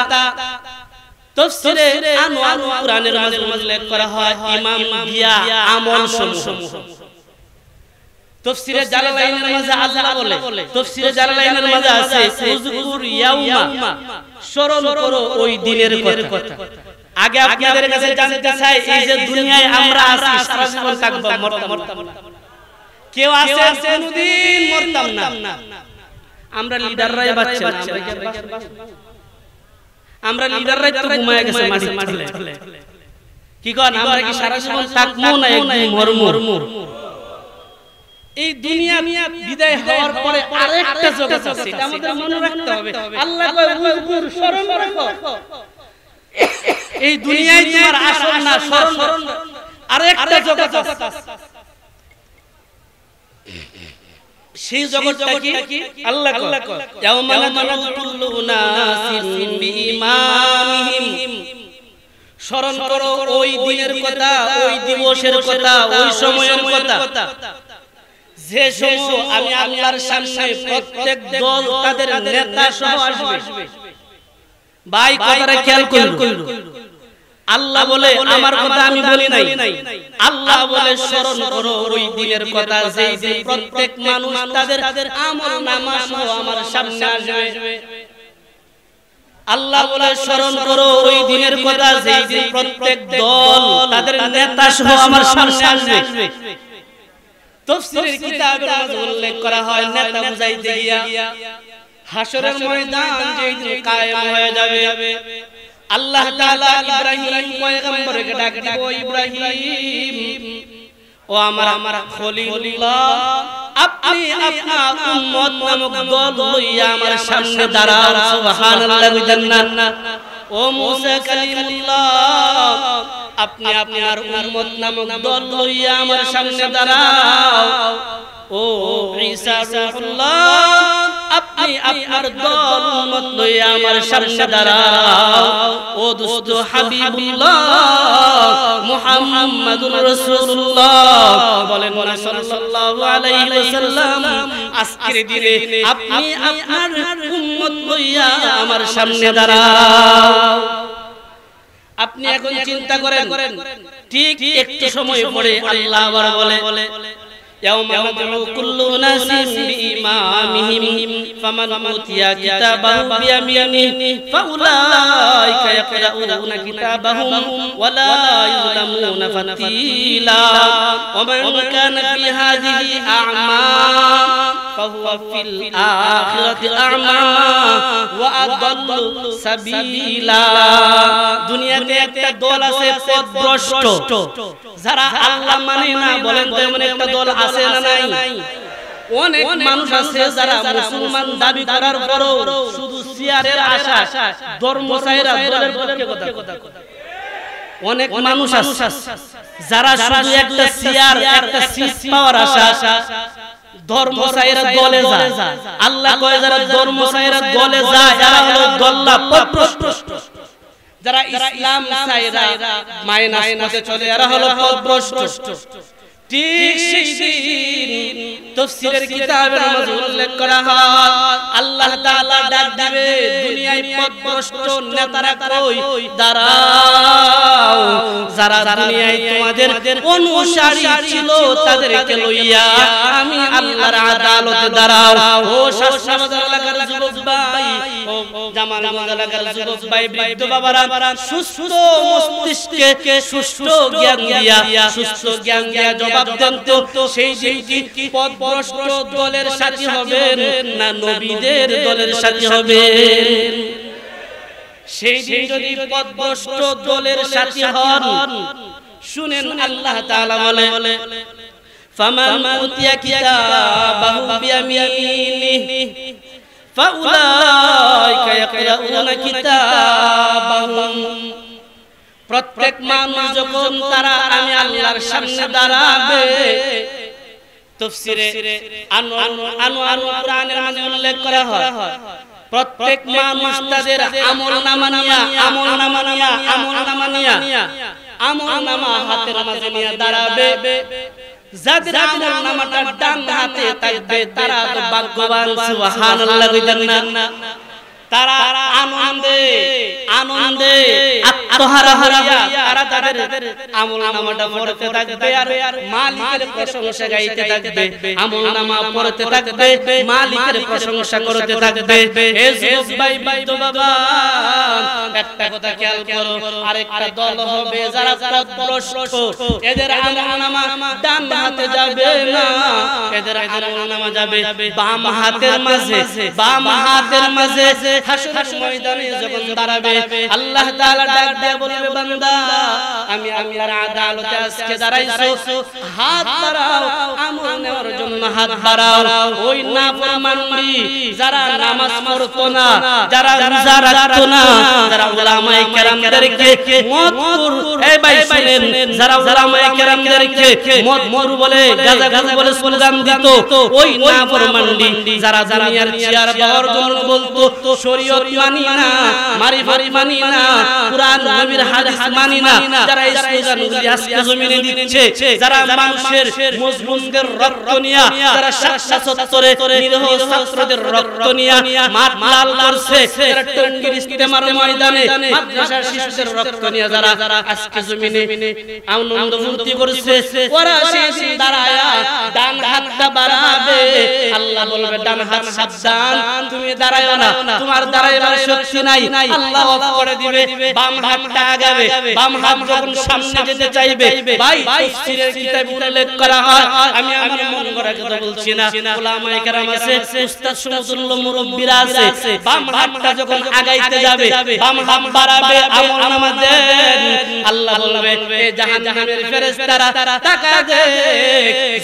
Speaker 1: তাফসীরে আনোয়ারুল কুরআনের মাঝে উল্লেখ করা হয় ইমাম দিয়া আমল সমূহ। তাফসীরে জালালাইনের মাঝে আল্লাহ বলে, তাফসীরে জালালাইনের মাঝে আছে উযকুর ইয়াউমা, স্মরণ করো ওই দিনের কথা। আগে আপনাদের কাছে জানতে চাই এই যে দুনিয়ায় আমরা আছি সারা জীবন থাকবো, মরতাম না। কেউ আছে কোনদিন মরতাম না। আমরা লিডাররাই বাচ্চা, আমরা লিডাররাই তো ঘুমায় গেছে মাটিতে। কি কোন আমরা কি সারা জীবন থাকবো না একদিন মরমু? এই দুনিয়া বিদায় হওয়ার পরে আরেকটা জগৎ আছে, এটা আমাদের মনে রাখতে হবে। আল্লাহ কয় উযকুর, স্মরণ রাখো। এই দুনিয়ায় তোমার আসল না, স্মরণ আরেকটা জগৎ আছে। সেই জগৎটা কি? আল্লাহ কয় ইয়াউমা নাদউ কুল্লু উনাসিন বিইমামিহিম। স্মরণ করো ওই দিনের কথা, ওই দিবসের কথা, ওই সময়ের কথা, যে সময় আমি আল্লাহর সামনে প্রত্যেক দল তাদের নেতা সহ আসবে। ভাই কথাটা খেয়াল করুন। আল্লাহ বলে আমার কথা আমি বলি নাই, আল্লাহ বলে স্মরণ করো ওই দিনের কথা, যেই দিন প্রত্যেক মানুষ তাদের আমলনামা সহ আমার সামনে আসবে। আল্লাহ বলে স্মরণ করো ওই দিনের কথা, যেই দিন প্রত্যেক দল তাদের নেতা সহ আমার সামনে আসবে। তাফসীরের কিতাবের মাঝে উল্লেখ করা হয় নেতা বুঝাইতে গিয়া হাশরের ময়দান যেই দিন কায়েম হয়ে যাবে, আল্লাহ তাআলা ইব্রাহিম পয়গম্বরকে ডাক দিব, ইব্রাহিম ও আমার খলিলুল্লাহ, আপনি আপনার উম্মত নামক দল লইয়া আমার সামনে দাঁড়াও। সুবহানাল্লাহ বুঝেন না? ও মুসা কালিমুল্লাহ, আপনি আপনার উম্মত নামক দল লইয়া আমার সামনে দাঁড়াও। ও ঈসা রূহুল্লাহ, আপনি আপনার দল উম্মত লইয়া আমার সামনে দাঁড়াও। ও দোস্ত হাবিবুল্লাহ মুহাম্মাদুর রাসূলুল্লাহ, বলেন সাল্লাল্লাহু আলাইহি ওয়াসাল্লাম, আজকের দিনে আপনি আপনার উম্মত লইয়া আমার সামনে দাঁড়াও। আপনি এখন চিন্তা করেন, ঠিক একটু সময় পরে আল্লাহ আবার বলে ইয়াউমা নাদউ কুল্লু উনাসিন বিইমামিহিম ফামান উতিয়া কিতাবাহু বিয়ামিনিহি ফাউলাইকা ইয়াকরাউনা কিতাবাহুম ওয়ালা ইউযলামুনা ফাতিলা ওয়া মান কানা ফি হাযিহি আ'মা ফাহুয়া ফিল আখিরাতি আ'মা ওয়া আদাল্লু সাবিলা। দুনিয়াতে একটা দল আছে পথভ্রষ্ট, যারা আল্লাহ মানে না। বলেন তো এমন একটা দল আছে না নাই? অনেক মানুষ আছে যারা মুসলমান দাবি করার পরও শুধু চেয়ারের আশা, ধর্ম চাইরা দলের পক্ষে কথা। অনেক মানুষ আছে যারা শুধু একটা চেয়ার, একটা সিট পাওয়ার আশা, ধর্ম চাইরা দলে যায়। আল্লাহ কয় যারা ধর্ম চাইরা দলে যায় এরা হলো দল্লা, পথভ্রষ্ট। যারা ইসলাম চাইরা মাইনাস পথে চলে এরা হলো পথভ্রষ্ট। ঠিক সেই দিন তাফসীরের কিতাবের মাঝে উল্লেখ করা হয় আল্লাহ তাআলা ডাক দিবে, দুনিয়ায় পথভ্রষ্ট নেতারা কই দাঁড়াও। যারা দুনিয়ায় তোমাদের অনুসারী ছিল তাদেরকে লইয়া আমি আল্লাহর আদালতে দাঁড়াও। ও শাসনবাজার এলাকার যুবক ভাই, ও জামালগঞ্জ এলাকার যুবক ভাই বৃদ্ধ বাবারা সুস্থ মস্তিষ্কে সুস্থ জ্ঞান দিয়া সুস্থ জ্ঞান দিয়া জবাব দেন তো সেই দিনটি পথভ্রষ্ট দলের সাথী হবেন না নবীদের দলের সাথী হবেন? সেই দিন যদি পথভ্রষ্ট দলের সাথী হন, শুনেন আল্লাহ তাআলা বলে ফামান উতিয়া কিতাবাহু বিয়ামিনিহি ফাউলাইকা ইয়াকরাউনা কিতাবাহুম। প্রত্যেক মানুষ যখন তারা আমি আল্লাহর সামনে দাঁড়াবে, তাফসীরে আনোয়ার কোরআনের মধ্যে উল্লেখ করা হয় প্রত্যেক মানুষ তাদের আমলনামা হাতের মাঝে নিয়ে দাঁড়াবে। যাদের আমলনামাটা ডান হাতে থাকবে তারা তো ভাগ্যবান, সুবহানাল্লাহ কইতেন না? তারা আনন্দে আত্মহারা হইয়া তারা তাদের আমলনামাটা পড়তে থাকবে আর মালিকের প্রশংসা গাইতে থাকবে, আমলনামা পড়তে থাকবে, মালিকের প্রশংসা করতে থাকবে। হে যুবক ভাই বৃদ্ধ বাবা, একটা কথা খেয়াল করো, আরেকটা দল হবে যারা পথভ্রষ্ট, এদের আমলনামা ডান হাতে যাবে না, এদের আমলনামা যাবে বাম হাতের মাঝে। হাসরের ময়দানে যখন দাঁড়াবে আল্লাহ তাআলা ডাক দিয়ে বলবে, বান্দা আমি আল্লাহর আদালতে আজকে দাঁড়াইছো, হাত বাড়াও, আমল নেওয়ার জন্য হাত বাড়াও। ওই নাফরমানি যারা নামাজ পড়তো না, যারা রোজা রাখতো না, যারা উলামায়ে কেরামদেরকে মদখোর, এই ভাই শুনেন, যারা উলামায়ে কেরামদেরকে মদখোর বলে, গাঁজাখোর বলে স্লোগান দিত, ওই নাফরমানি যারা দুনিয়ার চেয়ার পাওয়ার জন্য বলতো শরীয়ত মানি না, মারিফত মানি না, কুরআন নবীর হাদিস মানি না, যারা এই স্লোগানগুলি আজকে জমিনে দিচ্ছে, যারা মানুষের মুসলিমদের রক্ত নিয়া, যারা শাসা চত্বরে নিরীহ ছাত্রদের রক্ত নিয়া মাঠ লাল করছে, যারা টঙ্গীর ইস্তেমার ময়দানে মাদ্রাসার শিশুদের রক্ত নিয়া যারা আজকে জমিনে আনন্দ ফুর্তি করছে, ওরা সেই দাঁড়ায়া ডান হাতটা বাড়াবে, আল্লাহ বলবে ডান হাত সাবধান, তুমি দাঁড়ায়ো না, তোমার দাঁড়াইবার শক্তি নাই, আল্লাহ অফ করে দিবে, বাম হাতটা আগাবে। বাম হাত যখন সামনে যেতে চাইবে, ভাই তাফসীরের কিতাবে উল্লেখ করা হয়, আমি আমার মন গড়া কথা বলছি না, উলামায়ে কেরাম আছে, উস্তাদ সমতুল্য মুরব্বিরা আছে, বাম হাতটা যখন আগাইতে যাবে, বাম হাত বাড়াবে, আমলনামা দেন, আল্লাহ বলবে এই জাহান্নামের ফেরেশতারা তাকায় দেখ,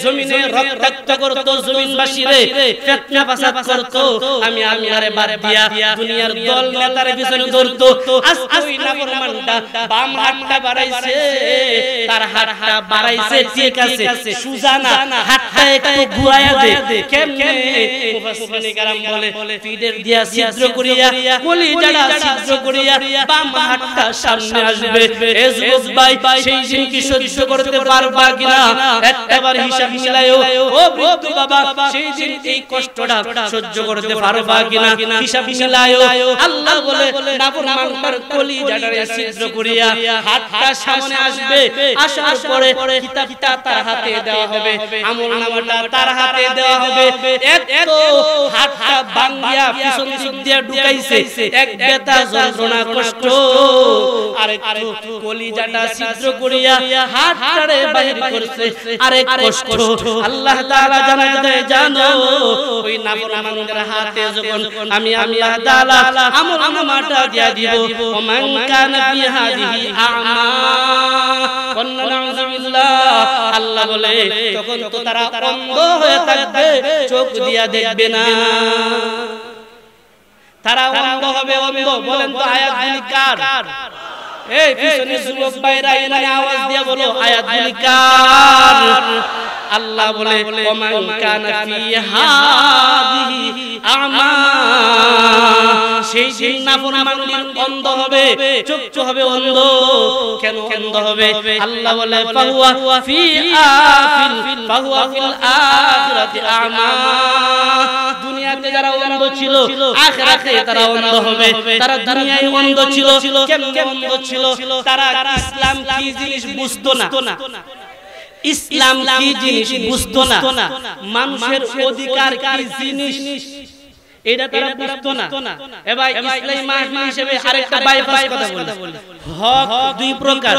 Speaker 1: জমিনে রক্তাক্ত করত জমিনবাসীরে, ফিতনা ফাসাদ করত, আমি আল্লাহরে বাদ দিয়া দুনিয়ার দল নেতার পিছনে ধরতো, আজকে ওই নাফরমানটা বাম হাতটা বাড়াইছে, তার হাতটা বাড়াইছে ঠিক আছে, সুজা না, হাতটা একটু ঘুরায়া দে, কেমনে? মুফাসসিরিনে কেরাম বলে ফিডের দিয়া ছিদ্র করিয়া, কলিজাটা ছিদ্র করিয়া বাম হাতটা সামনে আসবে। এ যুবক ভাই, সেই দিন কি সহ্য করতে পারবা কিনা একবার হিসাব মিলায়ো। ও বৃদ্ধ বাবা, সেই দিন এই কষ্টটা সহ্য করতে পারবা কিনা হিসাব মিলায়ো। আল্লাহ বলে নাফরমানটার কলিজাটারে ছিদ্র করিয়া হাতটা সামনে আসবে, আসার পরে কিতাবটা তার হাতে দেওয়া হবে, আমলনামাটা তার হাতে দেওয়া হবে। এক তো হাতটা ভাঙিয়া পিছন দিক দিয়ে ঢুকাইছে, এক ব্যথা যন্ত্রণা কষ্ট, আরেক কলিজাটা ছিদ্র করিয়া হাতটারে বাইর করছে, আরেক কষ্ট। আল্লাহ তাআলা জানায় দেয়, জানো ওই নাফরমানদের হাতে যখন আমি আল্লাহ তাআলা আমলনামাটা দিয়া দিব, ওমান কানা ফি হাদিহি আ'মা, নাউযুবিল্লাহ, আল্লাহ বলে তখন তো তারা অন্ধ হয়ে থাকবে, চোখ দিয়া দেখবে না, তারা অন্ধ হবে। অন্ধ বলেন তো আয়াতগুলি কার? এই পিছনে যুবক ভাইরা মানে আওয়াজ দিয়ে বলো আয়াতগুলি কার? আল্লাহ বলে ওমান কানা ফি হাদিহি আ'মা, সেই দিন নাফরমানরা অন্ধ হবে, চক্ষু হবে অন্ধ। কেন অন্ধ হবে? আল্লাহ বলে ফাহুয়া ফিল আখিরাতি আ'মা, দুনিয়াতে যারা অন্ধ ছিল আখিরাতে তারা অন্ধ হবে। তারা দুনিয়ায় অন্ধ ছিল, কেমনে অন্ধ ছিল? তারা ইসলাম কি জিনিস বুঝতো না, ইসলাম কি জিনিস বুঝতো না, মানুষের অধিকার কি জিনিস এটা তারা বুঝতো না। এবার ইসলামী মাহফিল হিসেবে আরেকটা বাইপাস কথা বলি। হক দুই প্রকার,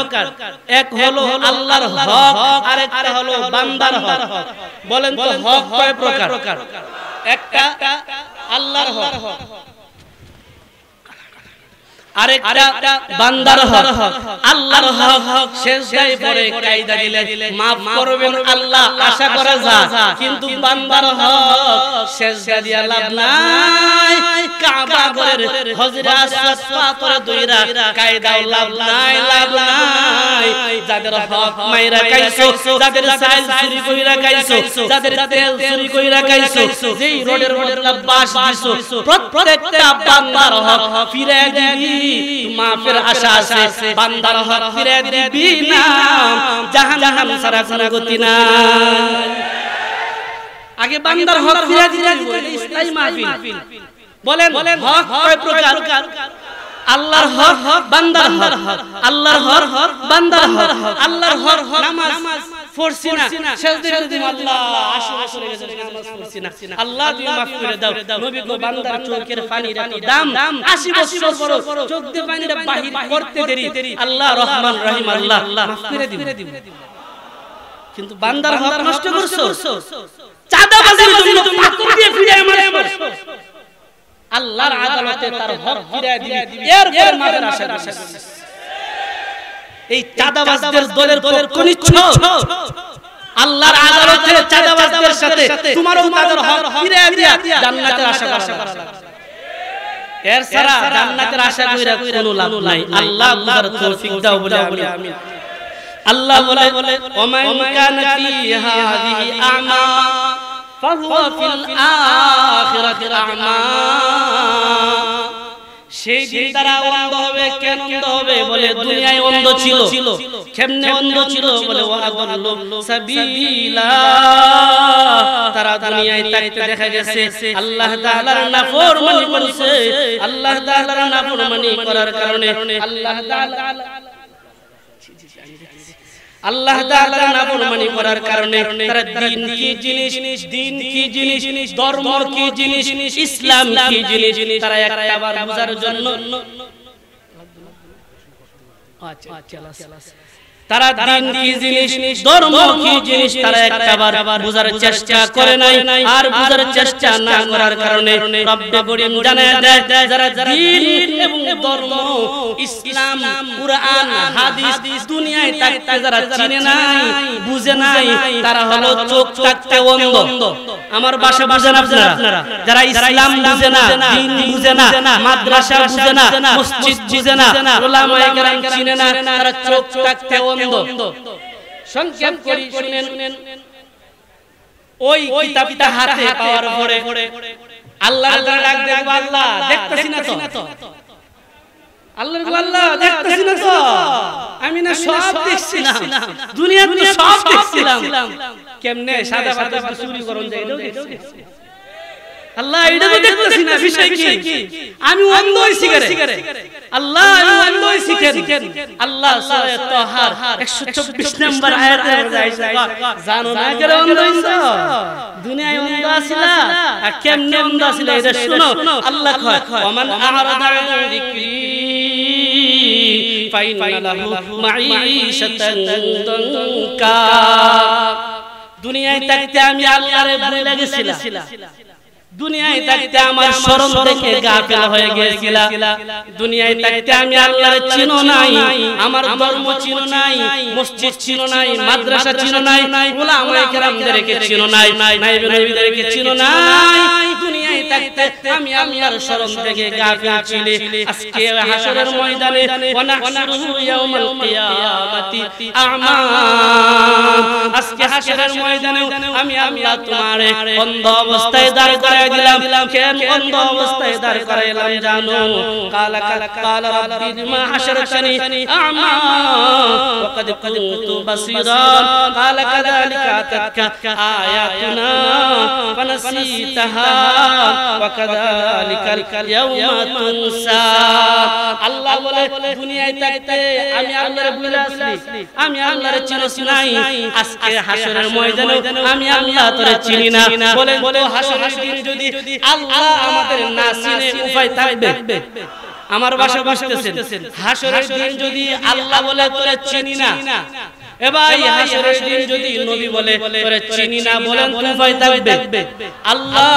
Speaker 1: এক হলো আল্লাহর হক, আরেকটা হলো বান্দার হক। বলেন তো হক কয় প্রকার? একটা আল্লাহর হক, আরেকটা বান্দার হক। আল্লাহর হক সেজদায় পড়ে কায়দা দিলে maaf করবেন আল্লাহ আশা করা যায়, কিন্তু বান্দার হক সেজদা দিয়া লাভ নাই, কাবা ঘরের হজরে আসওয়াদ পাথরে দইরা কায়দাও লাভ নাই। যাদের হক মাইরা খাইছো, যাদের চাল চুরি কইরা খাইছো, যাদের তেল চুরি কইরা খাইছো, যেই রোডের বদলা বাস দিছো, প্রত্যেকটা বান্দার হক ফিরে দিবি, মাফের আশা আছে। বান্দার হক ফিরে দিবি না, জাহান্নাম ছাড়া কোনো গতি নাই। আগে বান্দার হক ফিরে দিবি, ইসলামী মাহফিল। বলেন হক কয় প্রকার? আল্লাহর হক, বান্দার হক। আল্লাহর হক, বান্দার হক। আল্লাহর হক নামাজ পড়ছি না, সেজদা দিলাম, আল্লাহ 80 বছর হয়ে গেছে নামাজ পড়ছি না, আল্লাহ তুমি maaf করে দাও। নবী গো বান্দার চোখের পানির এত দাম, 80 বছর পর চোখ দিয়ে পানিটা বাহির করতে দেরি, আল্লাহ রহমান রহিম, আল্লাহ maaf করে দিবেন। কিন্তু বান্দার হক নষ্ট করছো, চাঁদাবাজির জন্য পাথর দিয়ে ফিরায় মারছো। আল্লাহর আদালতে তার হক ফিরায় দিবি, এরপর মাফের আশা করিস। এই চাঁদাবাজদের দলের পক্ষ নিচ্ছ, আল্লাহর আদালতে চাঁদাবাজদের সাথে তোমারও তাদের হক ফিরায় দিয়া জান্নাতের আশা করা লাগবে। এর ছাড়া জান্নাতের আশা কইরা কোনো লাভ নাই। আল্লাহ বুঝার তৌফিক দাও বলে আমিন। আল্লাহ বলে ওমান কানা ফি হাযিহি আ'মা ফাহুয়া ফিল আখিরাতি আ'মা। সেই দিন তারা অন্ধ হবে। কেন অন্ধ হবে? বলে দুনিয়ায় অন্ধ ছিল। কেমনে অন্ধ ছিল? বলে ওয়াদাল্লু সাবিলা। তারা দুনিয়ায় থাকতে দেখা গেছে আল্লাহ তাআলার নাফরমানি করেছে। আল্লাহ তাআলার নাফরমানি করার কারণে আল্লাহ তাআলার নাফরমানি করার কারণে তারা দ্বীন কি জিনিস, ধর্ম কি জিনিস, ইসলাম কি জিনিস, তারা একবার বুঝার জন্য তারা দ্বীন কি জিনিস, ধর্ম কি জিনিস, তারা একবার বুঝার চেষ্টা করে নাই। আর বুঝার চেষ্টা না করার কারণে রব্বে করিম জানায় দেয়, যারা দ্বীন এবং ধর্ম, ইসলাম, কুরআন, হাদিস দুনিয়ায় থাকতে যারা চিনে নাই, বুঝে নাই, তারা হলো চোখ থাকতে অন্ধ। আমার ভাষা বুঝেন আপনারা? যারা ইসলাম বুঝে না, দ্বীন বুঝে না, মাদ্রাসা বুঝে না, মসজিদ বুঝে না, উলামায়ে কেরাম চিনে না, তারা চোখ থাকতে অন্ধ। সংক্ষেপ করি শুনেন। ওই কিতাবটা হাতে পাওয়ার পরে আল্লাহর ডাক দেব, আল্লাহ দেখতেছি না তো, আল্লাহর গো আল্লাহ দেখতেছি না তো, আমি না সব দেখছিলাম, দুনিয়াতে সব দেখছিলাম, কেমনে সাদা সাদা চুরি করন যায় এটাও দেখছি। আল্লাহ এটা তো দেখতেছি না, বিষয় কি? আমি অন্ধ হইছি গরে, আল্লাহ আমি অন্ধ হইছি কেন? আল্লাহ সূরা তাহার 124 নম্বর আয়াতে বলছে, জানো না কেন অন্ধ হইছো? দুনিয়ায় অন্ধ আছিলা, আর কেমনে অন্ধ আছিলা এটা শুনো। আল্লাহ কয় ওমান আ'রাদা আন যিকরি ফাইন্না লাহু মাঈশাতান দানকা। দুনিয়ায় থাকতে আমি আল্লাহরে ভুলে গেছিলাম, দুনিয়ায় থাকতে আমার শরম থেকে গাফিল হয়ে গিয়েছিলাম, দুনিয়ায় থাকতে আমি আল্লাহর চিনো নাই, আমার ধর্ম চিনো নাই, মসজিদ চিনো নাই, মাদ্রাসা চিনো নাই, উলামায়ে কেরামদেরকে চিনো নাই, নায়েবে নবীদেরকে চিনো নাই। দুনিয়ায় থাকতে আমি আল্লাহর শরম থেকে গাফিল ছিলি। আজকে হাশরের ময়দানে ওয়ানাহশুরু ইয়াউমাল কিয়ামাতি আ'মা, আজকে হাশরের ময়দানে আমি আল্লাহ তোমারে অন্ধ অবস্থায় দাঁড় করাই দিলাম। কেন অন্ধ অবস্থায় দাঁড় করাইলাম জানো? কালা রাব্বি বিমা হাশরতানি আ'মা ওয়া ক্বাদ কুনতু বাসীরা, কালা কাযালিকা আতাতকা আয়াতুনা ফানাসিতাহা ওয়া কাযালিকাল ইয়াউমা তুনসা। আল্লাহ বলে দুনিয়ায় থাকতে আমি আল্লাহর ভুলে আসলি, আমি আল্লাহর চিনস নাই, আজকে হাসরের ময়দানে আমি আল্লাহ তোরে চিনি না। বলেন তো হাসরের দিন যদি আল্লাহ আমাদের না চিনে উপায় থাকবে? আমার ভাষা বুঝতেছেন? হাসরের দিন যদি আল্লাহ বলে তোরে চিনি না, এ ভাই হাসরের দিন যদি নবী বলে তোরে চিনি না, বলেন তো উপায় থাকবে? আল্লাহ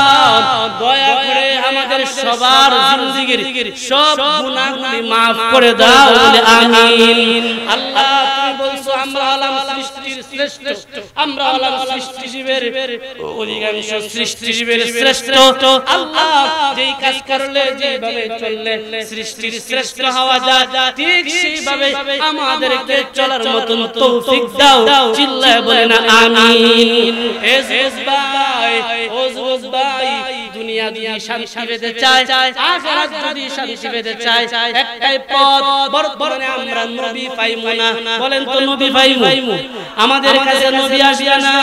Speaker 1: দয়া করে আমাদের সবার জিন্দেগীর সব গুনাহগুলি maaf করে দাও, বলে আমিন। আল্লাহ তুমি বলছো আমরা হলাম সৃষ্টির শ্রেষ্ঠ, আমরা হলাম সৃষ্টিজীবের অধিকাংশ, সৃষ্টিজীবের শ্রেষ্ঠ। আল্লাহ যেই কাজ করলে যেভাবে চললে সৃষ্টির শ্রেষ্ঠ হওয়া যায়, ঠিক সেইভাবে আমাদেরকে চলার মতন তৌফিক দাও, চিল্লায় বলেন আমিন। এজজ ভাই, ওজজ ভাই, দুনিয়া যদি শান্তি পেতে চায়, আখিরাত যদি শান্তি পেতে চায়, একটাই পথ, বর্তমানে আমরা নবী পাইমু না। বলেন তো নবী পাইমু? আমাদের কাছে নবী আসবে না,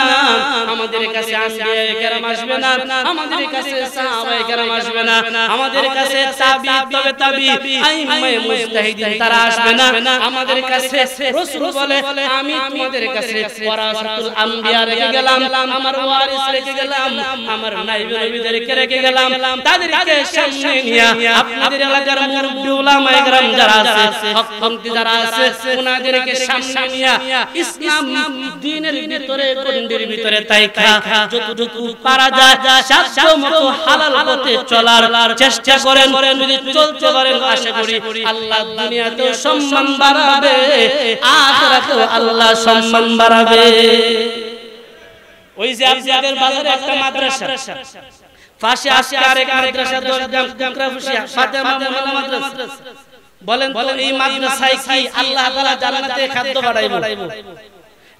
Speaker 1: আমাদের কাছে আম্বিয়ায়ে কেরাম আসবে না, আমাদের কাছে সাহাবায়ে কেরাম আসবে না, আমাদের কাছে তাবিঈ, তবে তাবিঈ, আইম্মায়ে মুজতাহিদিন তারা আসবে না। আমাদের কাছে রাসূল বলে আমি তোমাদের কাছে ওয়ারাসাতুল আম্বিয়া রেখে গেলাম, আমার ওয়ারিস রেখে গেলাম, আমার নায়েব নবীদেরকে রেখে গেলাম। তাদেরকে সামনে নিয়ে আপনাদের এলাকার মুরব্বি উলামায়ে কেরাম যারা আছে, হকপন্থী যারা আছে, ওনাদেরকে সামনে নিয়ে ইসলাম দ্বীনের ভিতরে, গণ্ডির ভিতরে তাইকা যতটুকু পারা যায় সাধ্যমতো হালাল পথে চলার চেষ্টা করেন। যদি চলতে পারেন, আশা করি আল্লাহ দুনিয়াতেও সম্মান বাড়াবে, আখিরাতেও আল্লাহ সম্মান বাড়াবে। ওই যে আপনাদের বাজারে একটা মাদ্রাসা, পাশে আজকে আরেক মাদ্রাসা, দশগ্রাম কুকরাফুসিয়া ফাতেমা মোল্লা মাদ্রাসা। বলেন তো এই মাদ্রাসায় কি আল্লাহ তাআলা জান্নাতে খাদ্য বাড়াইবো?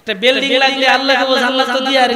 Speaker 1: একটা বিল্ডিং লাগলে আল্লাহকে জান্নাত দিয়ে আর